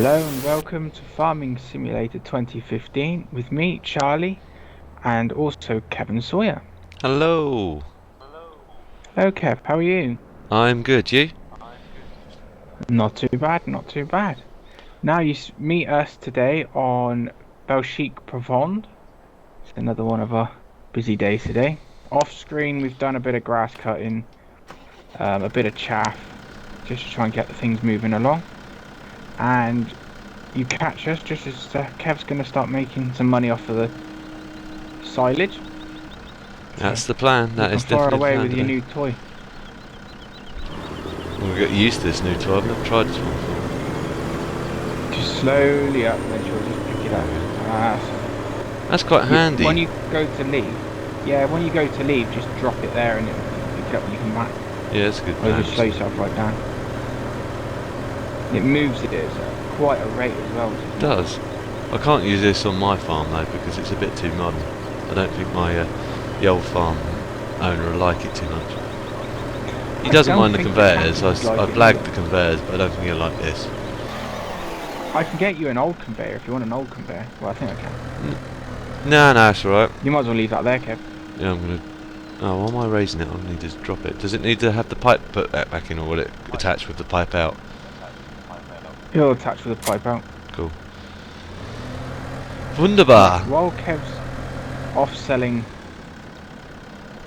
Hello and welcome to Farming Simulator 2015 with me, Charlie, and also Kevin Sawyer. Hello. Hello Kev, how are you? I'm good. You? Not too bad, not too bad. Now meet us today on Belchique Provence. It's another one of our busy days today. Off screen we've done a bit of grass cutting, a bit of chaff, just to try and get the things moving along. And you catch us just as Kev's going to start making some money off of the silage. That's the plan. You That can is fire definitely the away plan with your today. new toy. We'll get used to this new toy. I've never tried this one before. Just slowly up, then she'll just pick it up. That's quite handy. When you go to leave, when you go to leave, just drop it there and it'll pick it up when you come back. Yeah, that's a good Or plan. just slow yourself right down. It moves it at quite a rate as well. It does. I can't use this on my farm though because it's a bit too modern. I don't think the old farm owner will like it too much. He doesn't mind the conveyors. I blagged the conveyors, but I don't think he'll like this. I can get you an old conveyor if you want an old conveyor. Well, I think I can. No, that's alright. You might as well leave that there, Kev. Yeah, I'm gonna. Oh, why am I raising it? I need to drop it. Does it need to have the pipe put that back in, or will it attach with the pipe out? It'll attach with the pipe out. Cool. Wunderbar. While Kev's off selling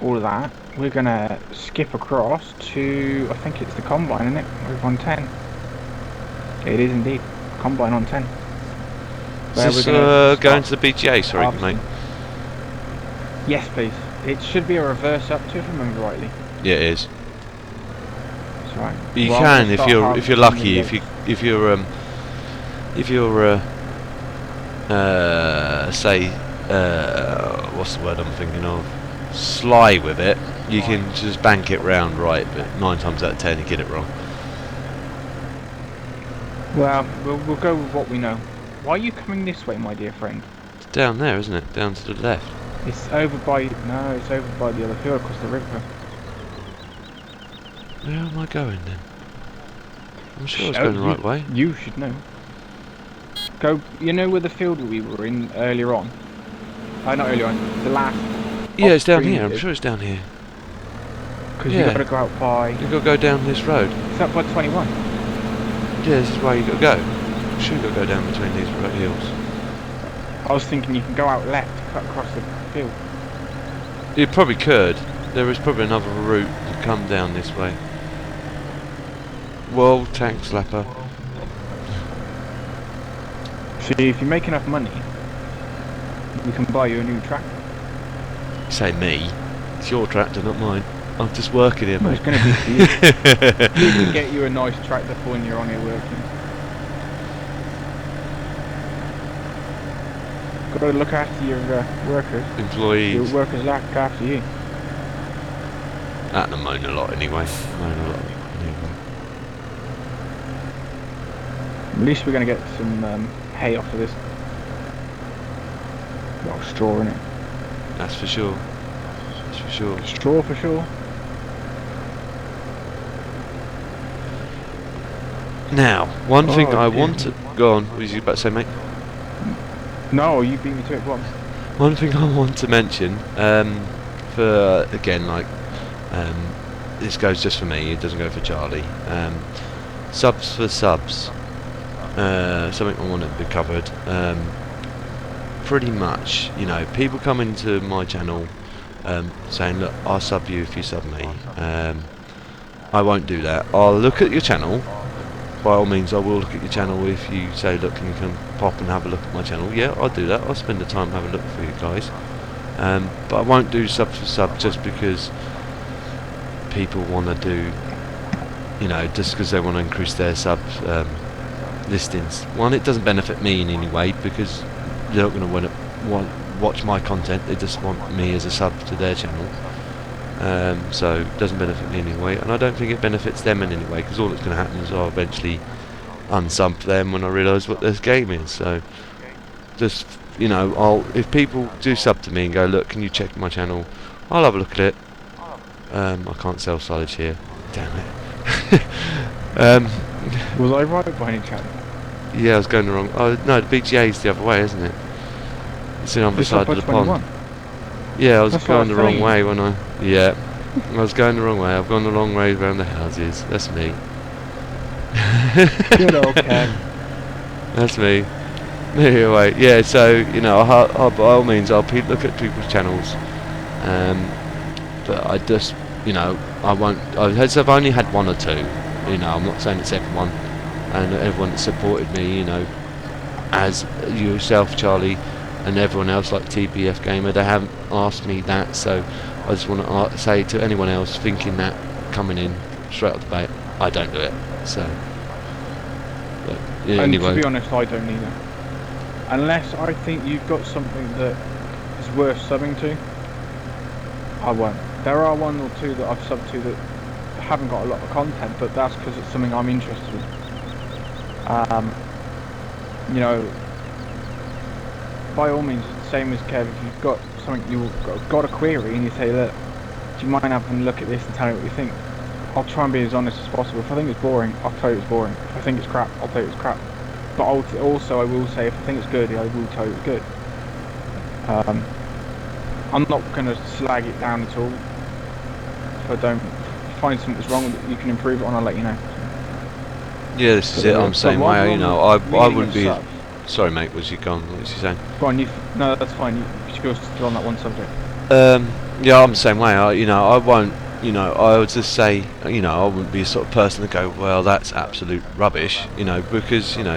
all of that, we're gonna skip across to, I think it's the combine, isn't it? We're on 10. It is indeed. Combine on 10. Is this going to the BGA, sorry mate? Yes please. It should be a reverse up to, if I remember rightly. Yeah, it is. That's right. You can if you're lucky, if you're say what's the word I'm thinking of? Sly with it, you can just bank it round right, but 9 times out of 10 you get it wrong. Well, we'll go with what we know. Why are you coming this way, my dear friend? It's down there, isn't it? Down to the left. It's over by the other field across the river. Where am I going then? I'm sure I was going the right way. You should know. Go. You know where the field we were in earlier on? Not earlier on. The last. Yeah, it's down here. I'm sure it's down here. Because you got to go out by. You got to go down this road. It's up by 21. Yeah, this is where you got to go. I'm sure you got to go down between these hills. I was thinking you can go out left, cut across the field. You probably could. There is probably another route to come down this way. Whoa, tank slapper. See, if you make enough money, we can buy you a new tractor. Say me. It's your tractor, not mine. I'm just working here, mate. It's going to be for you. We can get you a nice tractor for when you're on here working. Got to look after your workers. Employees. Your workers look after you. At the moan a lot anyway. At least we're going to get some hay off of this. Got straw in it. That's for sure. That's for sure. Straw for sure. Now, one thing I want to... Go on, what was you about to say, mate? No, you beat me to it, go on. One thing I want to mention, for, again, this goes just for me, it doesn't go for Charlie. Subs for subs. Something I want to be covered. Pretty much, people come into my channel saying, look, I'll sub you if you sub me. I won't do that. I'll look at your channel. By all means, I will look at your channel if you say, look, can you come pop and have a look at my channel? Yeah, I'll do that. I'll spend the time having a look for you guys. But I won't do sub for sub just because people want to do, just because they want to increase their sub listings. One, it doesn't benefit me in any way because they're not going to watch my content. They just want me as a sub to their channel. So it doesn't benefit me in any way, and I don't think it benefits them in any way because all that's going to happen is I'll eventually unsub them when I realise what this game is. So just if people do sub to me and go, look, can you check my channel? I'll have a look at it. I can't sell silage here. Damn it. Was I right by any chance? Yeah, I was going the wrong. Oh no, the BGA's the other way, isn't it? It's the other It's side up of by the pond. 21. Yeah, I was That's what I going was the wrong saying. way when I. Yeah, I was going the wrong way. I've gone the long way around the houses. That's me. Good old Kev. That's me. Anyway, yeah. So you know, by all means, I'll look at people's channels. But I just, you know, I won't. I've only had one or two. You know, I'm not saying it's everyone, and everyone that supported me. You know, as yourself, Charlie, and everyone else like TBF Gamer, they haven't asked me that. So I just want to say to anyone else thinking that coming in straight off the bat, I don't do it. So, but, yeah, And anyway. to be honest, I don't either. Unless I think you've got something that is worth subbing to, I won't. There are one or two that I've subbed to that haven't got a lot of content, but that's because it's something I'm interested in. You know, by all means, it's the same as Kev. If you've got something, you've got a query, and you say, look, do you mind having a look at this and tell me what you think? I'll try and be as honest as possible. If I think it's boring, I'll tell you it's boring. If I think it's crap, I'll tell you it's crap. But also, I will say, if I think it's good, I will tell you it's good. I'm not going to slag it down at all. If I don't find something that's wrong with it, you can improve it, and I'll let you know. Yeah, this is it. I'm the same way. You know, I wouldn't be. Sorry, mate. Was you gone? What was you saying? Go on. No, that's fine. You still on that one subject. Yeah, I'm the same way. I won't. You know, I would just say, you know, I wouldn't be a sort of person to go, well, that's absolute rubbish. You know, because you know,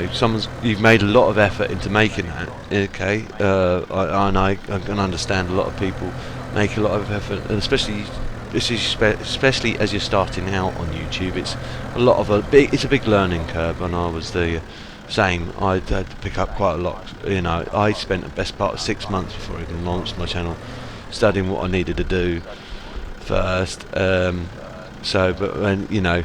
you've made a lot of effort into making that. Okay, I can understand a lot of people make a lot of effort, and especially as you're starting out on YouTube, it's a big learning curve, and I was the same. I had to pick up quite a lot. You know, I spent the best part of 6 months before I even launched my channel, studying what I needed to do first. But when you know,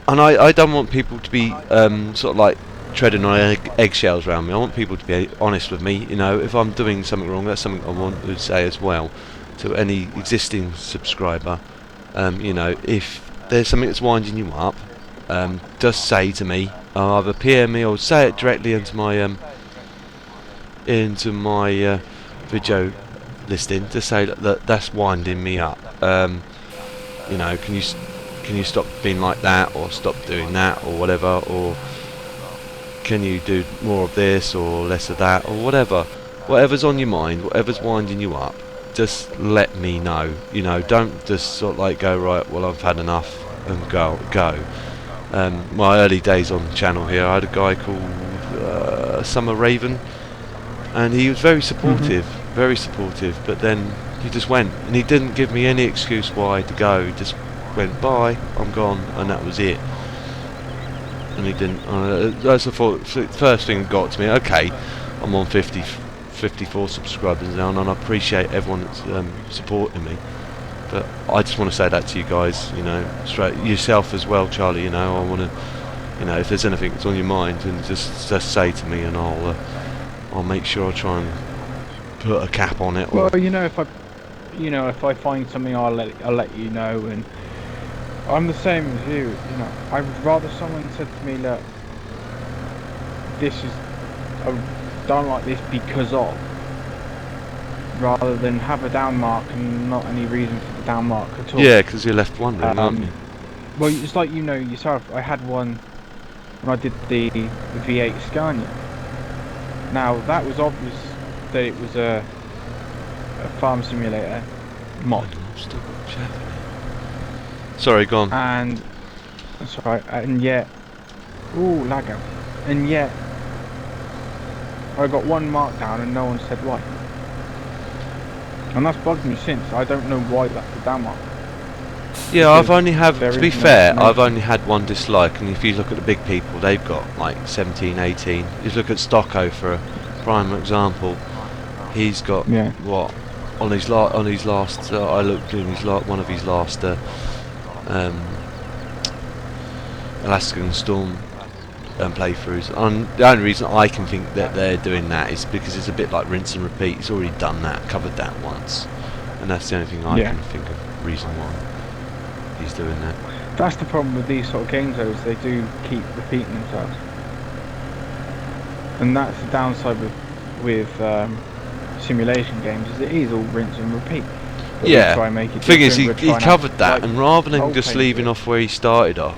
and I don't want people to be sort of like treading on eggshells around me. I want people to be honest with me. You know, if I'm doing something wrong, that's something I want to say as well to any existing subscriber. You know, if there's something that's winding you up, just say to me, either PM me or say it directly into my video listing to say that's winding me up. You know, can you stop being like that, or stop doing that, or whatever, or can you do more of this or less of that, or whatever's on your mind, whatever's winding you up, just let me know. You know, don't just sort of like go, right, well, I've had enough, and go. My early days on the channel here, I had a guy called Summer Raven, and he was very supportive, but then he just went, and he didn't give me any excuse why to go. He just went, bye, I'm gone, and that was it. And he didn't. That's the first thing that got to me. Okay, I'm on 54 subscribers now, and I appreciate everyone that's supporting me. But I just want to say that to you guys, you know, straight yourself as well, Charlie. You know, I want to, you know, if there's anything that's on your mind, and just say to me, and I'll make sure I try and put a cap on it. Well, you know, if I find something, I'll let you know, and I'm the same as you. You know, I would rather someone said to me, look, I've done like this because of, rather than have a down mark and not any reason for the down mark at all. Yeah, because you're left wondering, aren't you? Well, it's like, you know yourself, I had one when I did the V8 Scania. Now, that was obvious that it was a farm simulator mod. Sorry, go on. And that's right, and yet, ooh, lag out. And yet, I got one mark down and no one said why. And that's bugged me since. I don't know why that's the down mark. Yeah, I've only to be fair, I've only had one dislike, and if you look at the big people, they've got like 17, 18. If you look at Stocko for a prime example, he's got what on his last. I looked in one of his last Alaskan Storm playthroughs. And the only reason I can think that they're doing that is because it's a bit like rinse and repeat. He's already done that, covered that once, and that's the only thing I can think of reason why he's doing that. That's the problem with these sort of games, though, is they do keep repeating themselves, and that's the downside with simulation games. Is it is all rinse and repeat. But we Yeah. try and make it Thing is, different. he covered that, like, and rather than just role-playing leaving to it. off where he started off,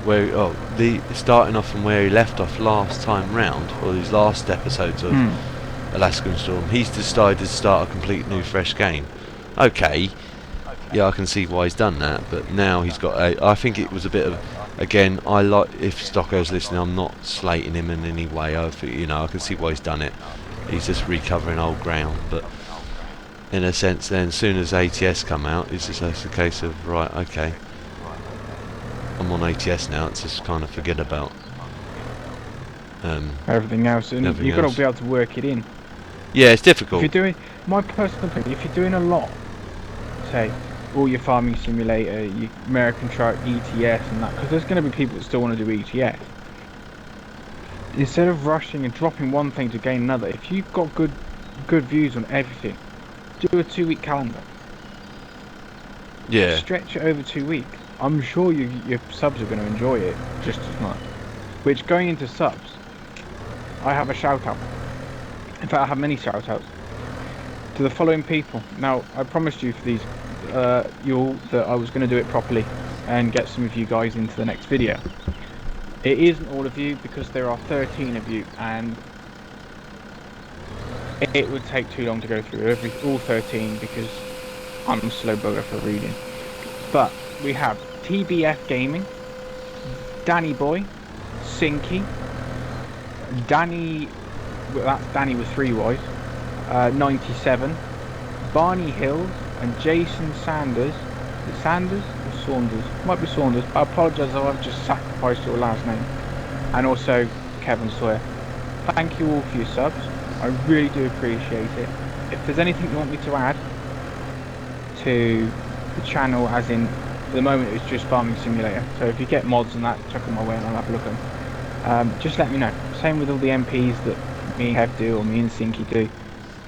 starting off from where he left off last time round, or these last episodes of Alaskan Storm, he's decided to start a complete new, fresh game. Okay, yeah, I can see why he's done that, but now he's got I think it was a bit of, again, I like, if Stocko's listening, I'm not slating him in any way. I can see why he's done it. He's just recovering old ground, but in a sense, then as soon as ATS come out, it's just a case of, right, okay, I'm on ATS now. It's just kind of forget about Everything else, and everything you've got else. to be able to work it in. Yeah, it's difficult. If you're doing, my personal opinion, if you're doing a lot, say, all your farming simulator, your American truck, ETS, and that, because there's going to be people that still want to do ETS. Instead of rushing and dropping one thing to gain another, if you've got good views on everything, do a 2-week calendar. Yeah. Stretch it over 2 weeks. I'm sure your subs are going to enjoy it just as much. Which, going into subs, I have a shout out. In fact, I have many shout outs to the following people. Now, I promised you for these, that I was going to do it properly and get some of you guys into the next video. It isn't all of you because there are 13 of you, and it would take too long to go through all 13 because I'm a slow bugger for reading. But we have TBF Gaming, Danny Boy, Sinky, Danny, well, that's Danny with 3 Y's, 97, Barney Hills, and Jason Sanders. Is it Sanders or Saunders? Might be Saunders. I apologise if I've just sacrificed your last name. And also Kevin Sawyer. Thank you all for your subs. I really do appreciate it. If there's anything you want me to add to the channel, as in, at the moment it's just Farming Simulator. So if you get mods and that, chuck them my way and I'll have a look at them. Just let me know. Same with all the MPs that me and Kev do, or me and Sinky do.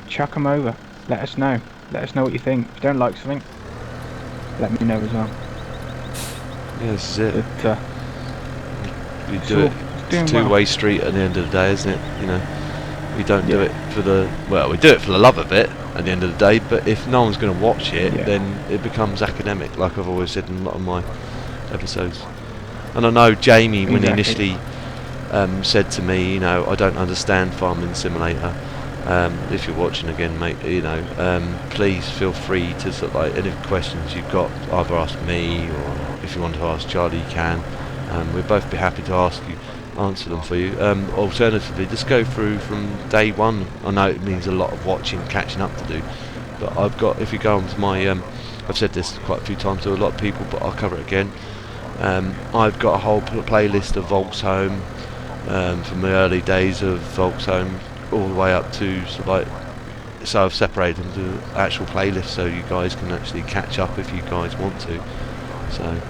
Chuck them over. Let us know. Let us know what you think. If you don't like something, let me know as well. Yeah, this is it. But, we do it. It's a two-way street at the end of the day, isn't it? You know, we don't do it for we do it for the love of it at the end of the day, but if no one's going to watch it, then it becomes academic, like I've always said in a lot of my episodes. And I know Jamie, when he initially said to me, you know, I don't understand Farming Simulator. If you're watching again, mate, you know, please feel free to sort of, like, any questions you've got, either ask me, or if you want to ask Charlie, you can. We'd both be happy to answer them for you. Alternatively, just go through from day one. I know it means a lot of watching, catching up to do, but I've got, if you go onto my, I've said this quite a few times to a lot of people, but I'll cover it again. I've got a whole playlist of Volkshome, from the early days of Volkshome all the way up to so I've separated them to actual playlists so you guys can actually catch up if you guys want to. So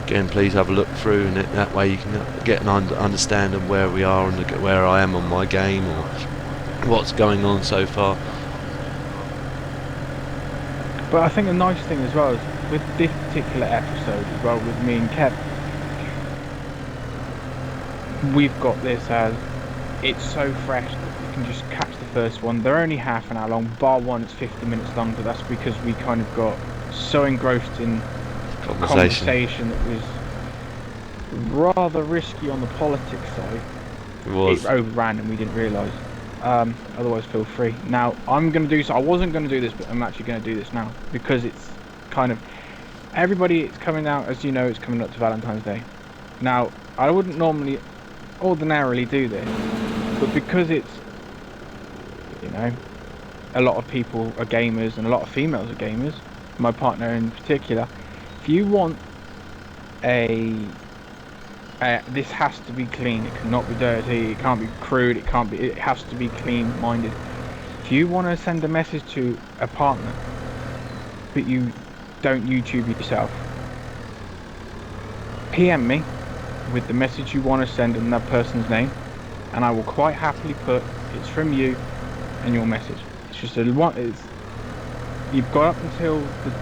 again, please have a look through, and that way you can get an understanding of where we are and where I am on my game, or what's going on so far. but I think the nice thing as well is with this particular episode as well, with me and Kev, we've got this as it's so fresh that you can just catch the first one. They're only half an hour long, bar one it's 50 minutes long, but that's because we kind of got so engrossed in conversation that was rather risky on the politics side. It overran and we didn't realise. Otherwise, feel free. Now, I'm going to do so. I wasn't going to do this, but I'm actually going to do this now because it's kind of it's coming out, as you know, it's coming up to Valentine's Day. Now, I wouldn't ordinarily do this, but because it's, you know, a lot of people are gamers and a lot of females are gamers, my partner in particular, if you want this has to be clean, it cannot be dirty, it can't be crude, it has to be clean minded. If you want to send a message to a partner but you don't YouTube yourself, PM me with the message you want to send and that person's name, and I will quite happily put it's from you and your message. It's just you've got up until the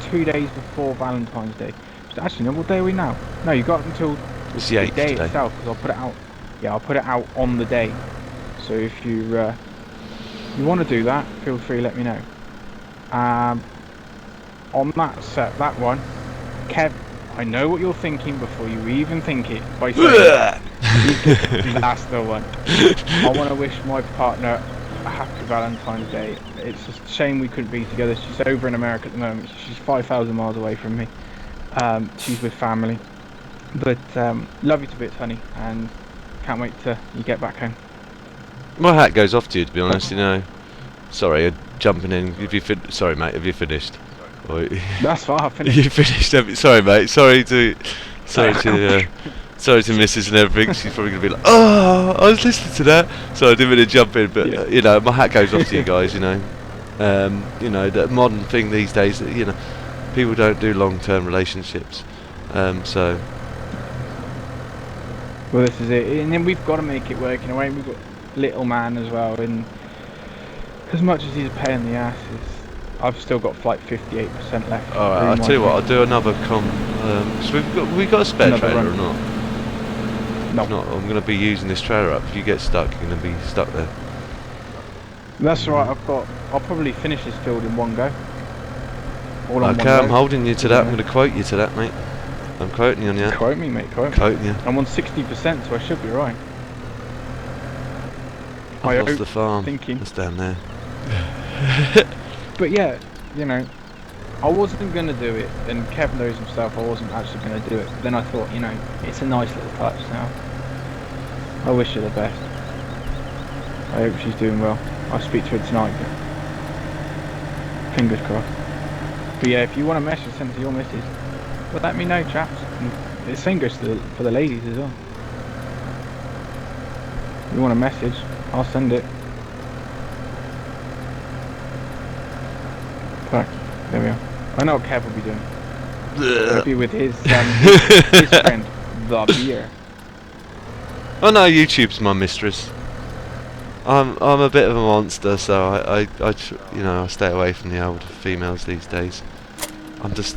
2 days before Valentine's Day. Just Actually, no. What day are we now? No, you got until It's the the 8th day today. itself, because I'll put it out. Yeah, I'll put it out on the day. So if you want to do that, feel free. Let me know. On that set, that one, Kev, I know what you're thinking before you even think it by saying that's the one. I want to wish my partner a happy Valentine's Day. It's a shame we couldn't be together. She's over in America at the moment. She's 5,000 miles away from me. She's with family. But love you to bits, honey, and can't wait till you get back home. My hat goes off to you, to be honest. You know. Sorry, jumping in. Sorry, mate. Have you finished? Or That's fine. I've finished. you finished? Sorry, mate. Sorry to Mrs. and everything. She's probably gonna be like, "Oh, I was listening to that." So I didn't really jump in, but Yeah. you know, my hat goes off to you guys. You know, the modern thing these days. You know, people don't do long-term relationships. So Well, this is it, and then we've got to make it work in a way. We've got little man as well, and as much as he's a pain in the ass, I've still got like 58% left. all right, I'll tell you what. I'll do another so we got a spare Another trailer run. or not? No, If not, I'm going to be using this trailer up. If you get stuck, you're going to be stuck there. that's all right. I'll probably finish this field in one go. All on Okay, one I'm go. holding you to that. I'm Yeah. going to quote you to that, mate. I'm quoting you on that. Quote me, mate. Quote me. Quoting you. I'm on 60%, so I should be right. I I've lost hope, the farm. thinking. It's down there. But yeah, you know, I wasn't going to do it, and Kev knows himself I wasn't actually going to do it. But then I thought, you know, it's a nice little touch now. I wish her the best. I hope she's doing well. I'll speak to her tonight, but fingers crossed. But yeah, if you want a message sent to your missus, well, let me know, chaps. And the same goes for the ladies as well. If you want a message, I'll send it. Right, there we are. I know what Kev will be doing. He'll be with his friend, the beer. Oh no, YouTube's my mistress. I'm a bit of a monster, so I you know, I stay away from the older females these days. I'm just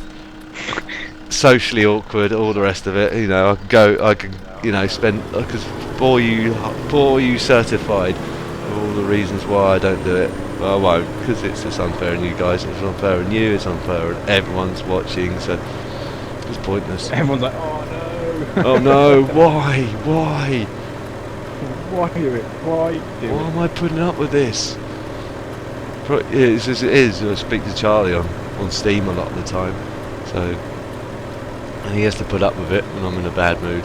socially awkward, all the rest of it. You know, I can you know I could bore you certified of all the reasons why I don't do it. But I won't, because it's just unfair on you guys, it's unfair on you, it's unfair on everyone's watching, so it's pointless. Everyone's like, oh no. Oh no, why? Why? Why do it? Why do Why it? am I putting up with this? It is as it is. I speak to Charlie on Steam a lot of the time, so and he has to put up with it when I'm in a bad mood.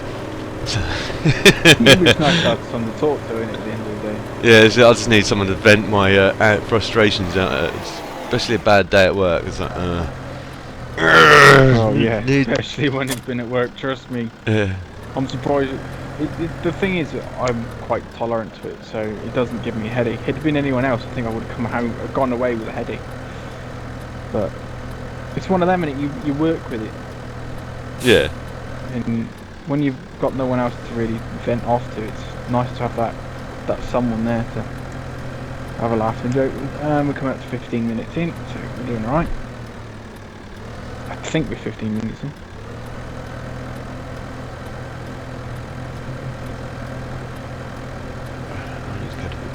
Maybe it's nice to have someone to talk to, innit, at the end of the day. Yeah, so I just need someone to vent my frustrations out at, especially a bad day at work. It's like, Oh yeah, need- especially when it's been at work, trust me. yeah. I'm surprised. The thing is, I'm quite tolerant to it, so it doesn't give me a headache. Had it been anyone else, I think I would have gone away with a headache. But it's one of them, and you work with it. Yeah. And when you've got no one else to really vent off to, it's nice to have that someone there to have a laugh and joke with. We're coming up to 15 minutes in, so we're doing alright. I think we're 15 minutes in.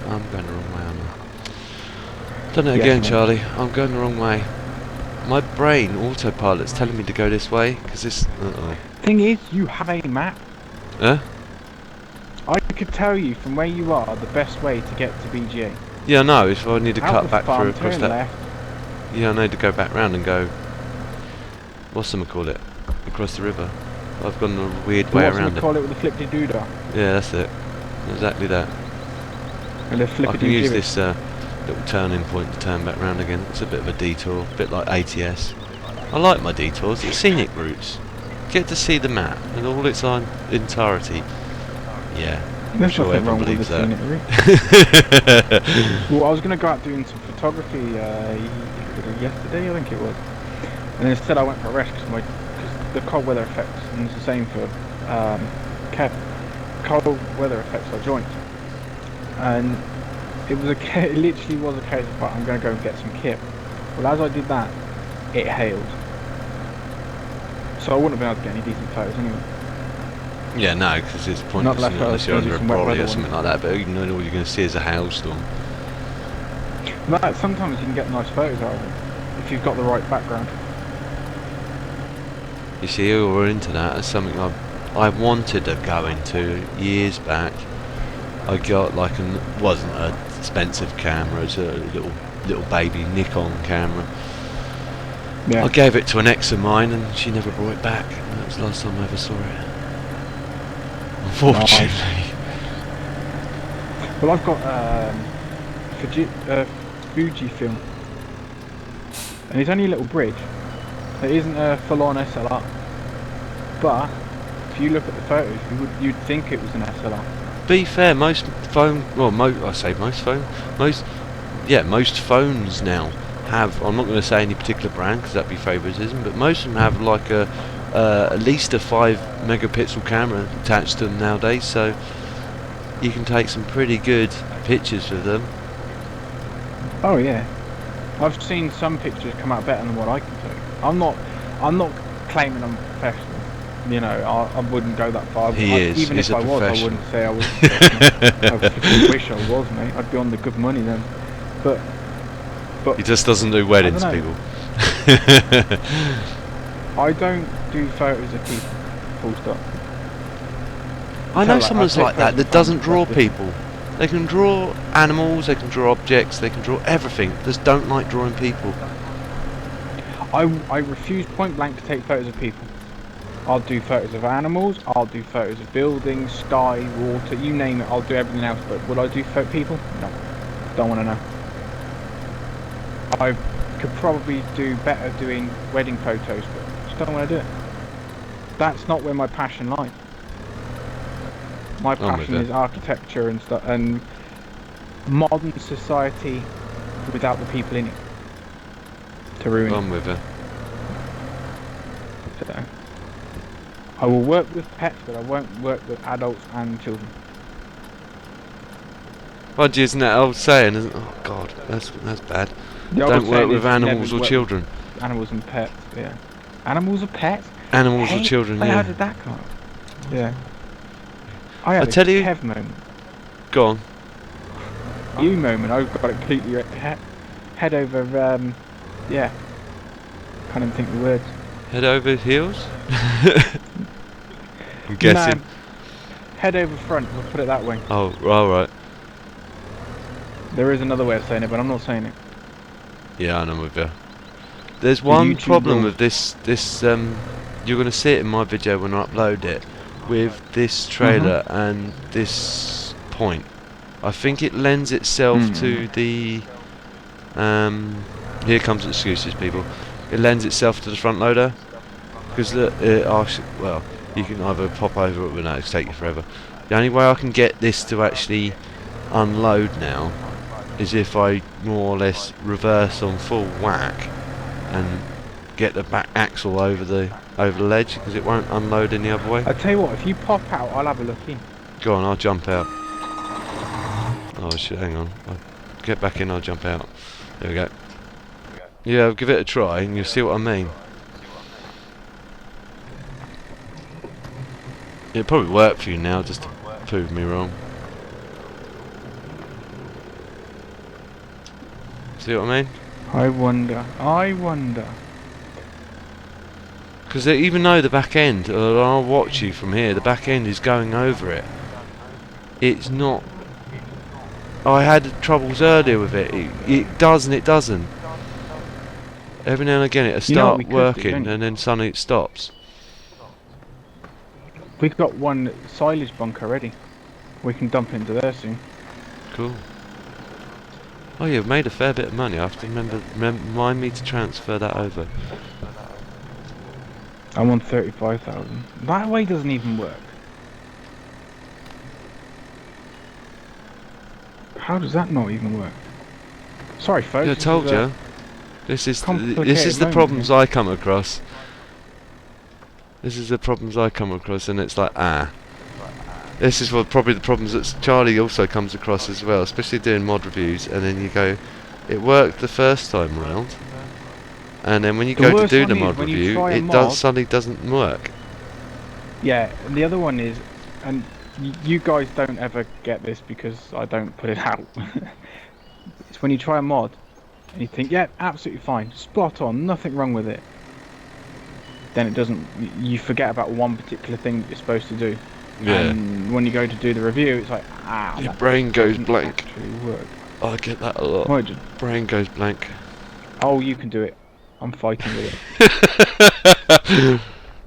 I'm going the wrong way, aren't I? Done it Yes, again, mate. Charlie. I'm going the wrong way. My brain, autopilot's telling me to go this way, because this... Thing is, you have a map. Huh? I could tell you from where you are the best way to get to BGA. Yeah, no, if I need to Out cut the back farm, through across turn that... left. Yeah, I need to go back round and go... Whatchamacallit? Across the river. I've gone a weird way around it. Call it with the flippity doodah. Yeah, that's it. Exactly that. And the I flippity can use doodah. this little turning point to turn back round again. It's a bit of a detour, a bit like ATS. I like my detours, it's scenic routes. Get to see the map in all its entirety. Yeah, I'm There's sure nothing wrong everyone with believes the that. scenic route. Well, I was going to go out doing some photography yesterday, I think it was. And instead I went for a rest because the cold weather affects, and it's the same for Kev. Cold weather affects our joints. And it literally was a case of, I'm going to go and get some kit. Well, as I did that, it hailed. So I wouldn't have been able to get any decent photos anyway. Yeah, no, because it's pointless Not unless you're gonna do under a some wet brolly weather or something like that. But even then, all you're going to see is a hailstorm. No, sometimes you can get nice photos out of it if you've got the right background. You see, we're into that. It's something I wanted to go into years back. I got like wasn't an expensive camera. It's a little baby Nikon camera. Yeah. I gave it to an ex of mine, and she never brought it back. And that was the last time I ever saw it. Unfortunately. Well, I've got Fuji film, and it's only a little bridge. It isn't a full-on SLR, but if you look at the photos, you'd think it was an SLR. Be fair, most phone, well, most phones now have. I'm not going to say any particular brand because that'd be favouritism, but most of them have like at least a 5 megapixel camera attached to them nowadays, so you can take some pretty good pictures with them. Oh yeah, I've seen some pictures come out better than what I can take. I'm not claiming I'm professional. You know, I wouldn't go that far. Even if I was, I wouldn't say I was professional. I wish I was, mate. I'd be on the good money then. But he just doesn't do weddings, people. I don't do photos of people. Full stop. I know someone's like that doesn't draw people. They can draw animals, they can draw objects, they can draw everything. Just don't like drawing people. I refuse point blank to take photos of people. I'll do photos of animals, I'll do photos of buildings, sky, water, you name it, I'll do everything else, but would I do people? No. Don't want to know. I could probably do better doing wedding photos, but just don't want to do it. That's not where my passion lies. My passion is architecture and stuff, and modern society without the people in it to ruin it. I'm with her. So, I will work with pets, but I won't work with adults and children. Well, isn't that old saying? Isn't? Oh God, that's bad. Don't work with animals or children. Animals and pets, yeah. Animals or pets? Animals or children, yeah. How did that come up? Yeah. I had a Kev moment. Go on. You moment. I've got it completely head over. Yeah. Can't even think of the words. Head over heels. I'm guessing. No, head over front. We'll put it that way. Oh, all right. There is another way of saying it, but I'm not saying it. Yeah, I know with you. There's one problem with this. You're going to see it in my video when I upload it. With this trailer and this point, I think it lends itself to the. Here comes excuses, people. It lends itself to the front loader because well, you can either pop over it, but no, it'll take you forever. The only way I can get this to actually unload now is if I more or less reverse on full whack and get the back axle over the ledge, because it won't unload any other way. I'll tell you what, if you pop out, I'll have a look in. Go on, I'll jump out. Oh shit, hang on. I'll get back in, I'll jump out. There we go. Yeah, I'll give it a try and you'll see what I mean. It'll probably work for you now, just to prove me wrong. See what I mean? I wonder. Because even though the back end, I'll watch you from here, the back end is going over it. It's not. I had troubles earlier with it. It does and it doesn't. Every now and again it'll start working and then suddenly it stops. We've got one silage bunker ready. We can dump into there soon. Cool. Oh yeah, we've made a fair bit of money. I have to remind me to transfer that over. I'm on 35,000. That way doesn't even work. How does that not even work? Sorry folks. Yeah, I told you. This is the problems I come across. This is the problems I come across, and it's like, This is probably the problems that Charlie also comes across as well, especially doing mod reviews, and then you go, it worked the first time round, and then when you The go to worst do one the is mod when you review, try a it mod. suddenly doesn't work. Yeah, and the other one is, and you guys don't ever get this because I don't put it out. It's when you try a mod and you think, yeah, absolutely fine, spot on, nothing wrong with it. Then it doesn't. You forget about one particular thing that you're supposed to do. Yeah. And when you go to do the review, it's like, Your that brain goes doesn't blank. actually work. I get that a lot. Why Brain goes blank. Oh, you can do it. I'm fighting with it.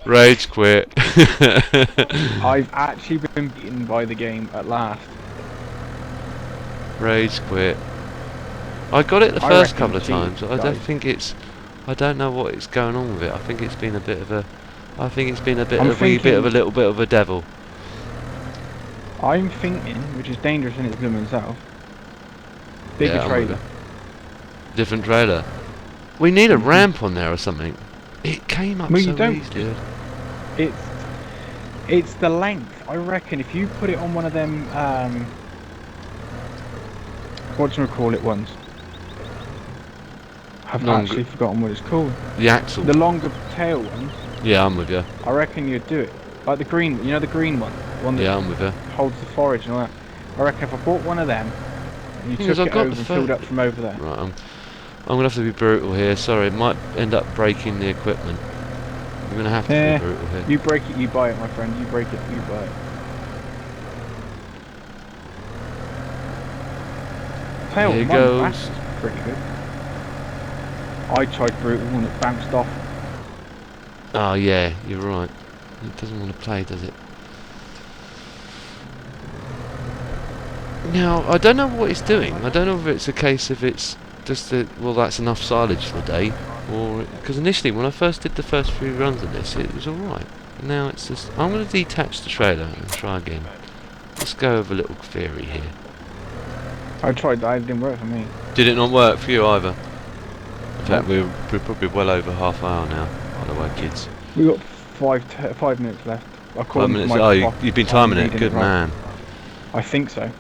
Rage quit. I've actually been beaten by the game at last. Rage quit. I got it the I first reckon couple of cheated, times. I don't guys. think it's. I don't know what is going on with it. I think it's been a bit of a. I think it's been a bit I'm of a wee bit of a thinking- little bit of a devil. I'm thinking, which is dangerous in its blooming self. Bigger Yeah, I'm with trailer. Different trailer. We need a ramp on there or something. It came up Well, so you don't. easily. It's the length. I reckon if you put it on one of them, whatchamacallit ones. I've Longer- actually forgotten what it's called. The axle. The longer tail ones. Yeah, I'm with you. I reckon you'd do it. Like the green, you know the green one? The one that Yeah, I'm with you. holds the forage and all that. I reckon if I bought one of them, and you Thing is, took I've it got over the and filled fir- up from over there. Right, I'm gonna have to be brutal here. Sorry, it might end up breaking the equipment. I'm gonna have to Yeah. be brutal here. You break it, you buy it, my friend. You break it, you buy it. Tail Here one goes. back is pretty good. I tried brutal and it bounced off. Oh yeah, you're right. It doesn't want to play, does it? Now, I don't know what it's doing. I don't know if it's a case of it's just that, well, that's enough silage for the day, or because initially when I first did the first few runs of this, it was alright. Now it's just, I'm going to detach the trailer and try again. Let's go over a little theory here. I tried that, it didn't work for me. Did it not work for you either? In fact, we're probably well over half an hour now, by the way, kids. We got 5 minutes left. 5 minutes? Oh, you've been timing it. Good man. I think so.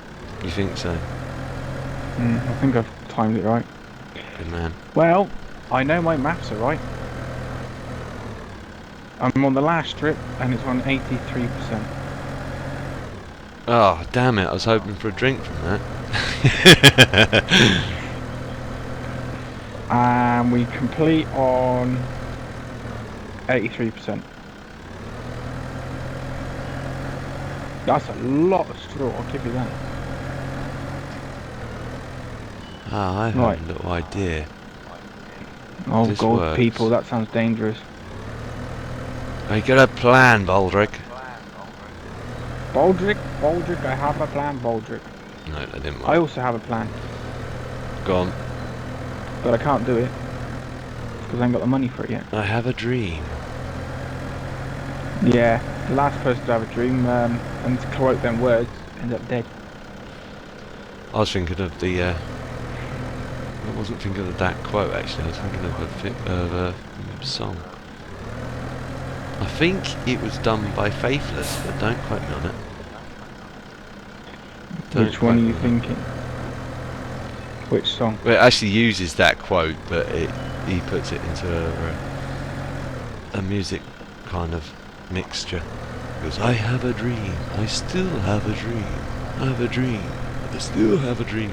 You think so? I think I've timed it right. Good man. Well, I know my maths are right. I'm on the last strip and it's on 83%. Oh, damn it. I was hoping for a drink from that. And we complete on 83%. That's a lot of straw, I'll give you that. Ah, I have Right. a little idea. Oh This god, works. people, that sounds dangerous. I got a plan, Baldric. Baldric, I have a plan, Baldric. No, that didn't work. I also have a plan, Go on. but I can't do it. Because I ain't got the money for it yet. I have a dream. Yeah, the last person to have a dream, and to quote them words, end up dead. I was thinking of the, I wasn't thinking of that quote actually, I was thinking of a song. I think it was done by Faithless, but don't quote me on it. Don't Which one are quote you me on it. thinking? Which song? Well, it actually uses that quote, but he puts it into a music kind of mixture. He goes, I have a dream, I still have a dream, I have a dream, I still have a dream.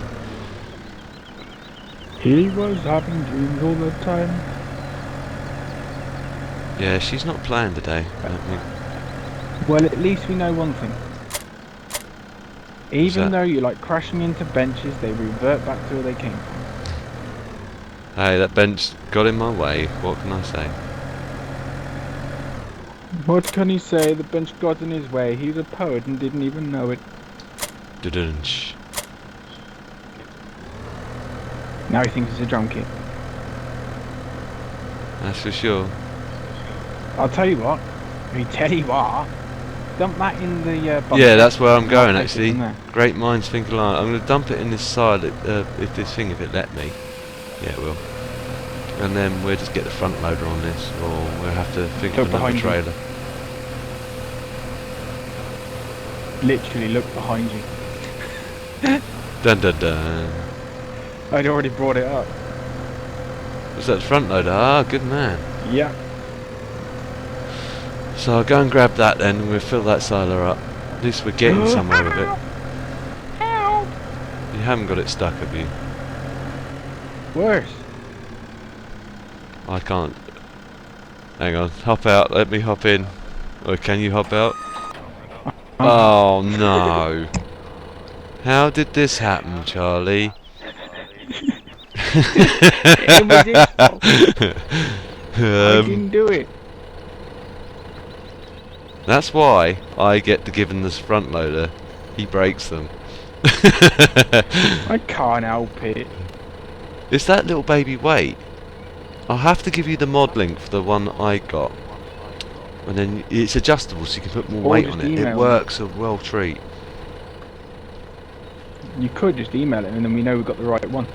He was having dreams all the time. Yeah, she's not playing today, I don't think. Well, at least we know one thing. Even that? though you like crashing into benches, they revert back to where they came from. Hey, that bench got in my way, what can I say? What can he say? The bench got in his way. He's a poet and didn't even know it. Dudunch. Now he thinks it's a drum kit. That's for sure. I'll tell you what. Dump that in the bucket. Yeah, that's where I'm going I'll take it actually. from there. Great minds think alike. I'm going to dump it in this side, if this thing, if it let me. Yeah, it will. And then we'll just get the front loader on this, or we'll have to think Look of another behind you. trailer. Literally look behind you. Dun dun dun. I'd already brought it up. Was that the front loader? Ah, good man. Yeah. So I'll go and grab that then, and we'll fill that silo up. At least we're getting somewhere with it. Help! You haven't got it stuck, have you? Worse. I can't. Hang on, hop out, let me hop in. Or can you hop out? Oh no. How did this happen, Charlie? It was his fault. I didn't do it. That's why I get to give him this front loader. He breaks them. I can't help it. It's that little baby weight. I'll have to give you the mod link for the one I got. And then it's adjustable so you can put more Or weight just on it. It email works a well treat. You could just email it and then we know we've got the right one.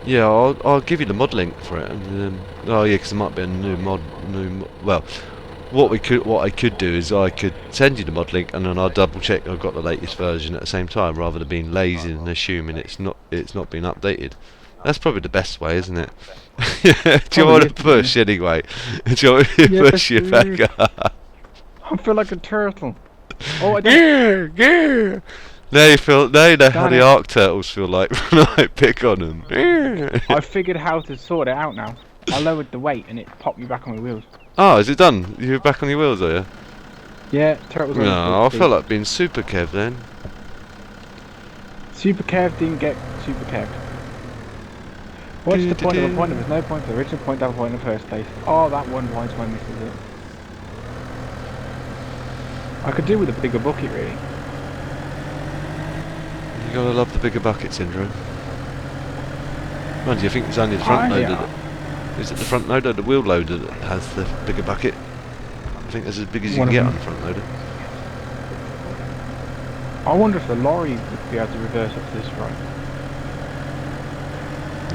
Yeah, I'll give you the mod link for it. And, oh yeah, because there might be a new mod. Well, what I could do is I could send you the mod link and then I'll double check I've got the latest version at the same time, rather than being lazy and assuming it's not been updated. That's probably the best way, isn't it? Do you want to push anyway? Do you want me to push you back up? I feel like a turtle. Oh, I did. Yeah. Now you know how the Ark Turtles feel like when I pick on them. I figured how to sort it out now. I lowered the weight and it popped me back on my wheels. Oh, is it done? You're back on your wheels, are you? Yeah, turtles. No, I feel like being Super Kev then. Super Kev didn't get Super Kev. What's the point of a point? There was no point. The original point to have a point in the first place. Oh, that one blind one misses it. I could do with a bigger bucket, really. You gotta love the bigger bucket syndrome. Mind you, I think it's only the front loader. Is it the front loader or the wheel loader that has the bigger bucket? I think that's as big as you can get on the front loader. I wonder if the lorry would be able to reverse up to this right.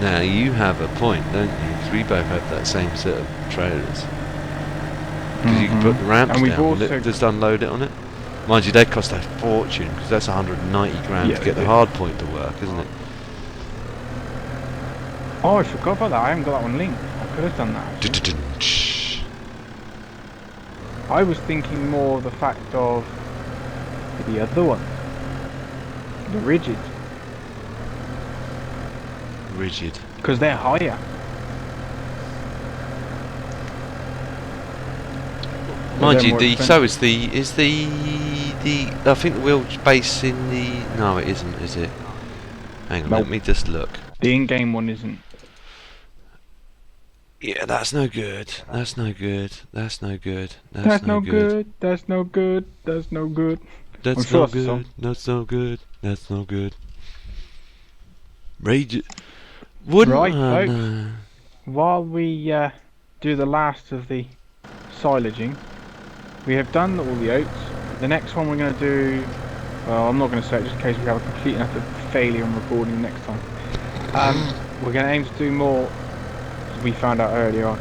Now you have a point, don't you? Because we both have that same set of trailers. Because you can put the ramps and we've down also and just unload it on it. Mind you, they cost a fortune because that's 190 grand to get the hard point to work, isn't it? Oh, I forgot about that. I haven't got that one linked. I could have done that. I was thinking more the fact of the other one, the rigid. Rigid. Because they're higher. Mind you, is the I think the wheel base in the no, it isn't, is it? Hang on, let me just look. The in-game one isn't. Yeah, that's no good. That's no good. That's no good. That's no good. That's no good. That's no good. That's no good. That's no good. That's no good. Rage. Wouldn't right, folks. While we do the last of the silaging, we have done all the oats. The next one we're going to do. Well, I'm not going to say it just in case we have a complete and utter failure on recording next time. We're going to aim to do more. We found out earlier on.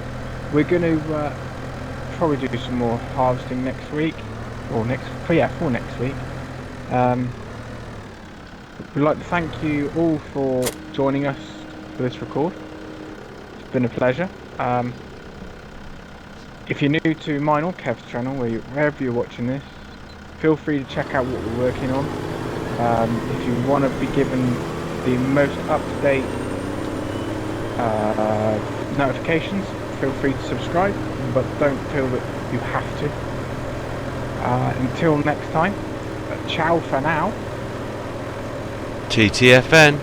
We're going to probably do some more harvesting next week, or for next week. We'd like to thank you all for joining us for this record. It's been a pleasure. If you're new to mine or Kev's channel, wherever you're watching this, feel free to check out what we're working on. If you want to be given the most up-to-date notifications, feel free to subscribe, but don't feel that you have to. Until next time, ciao for now. TTFN.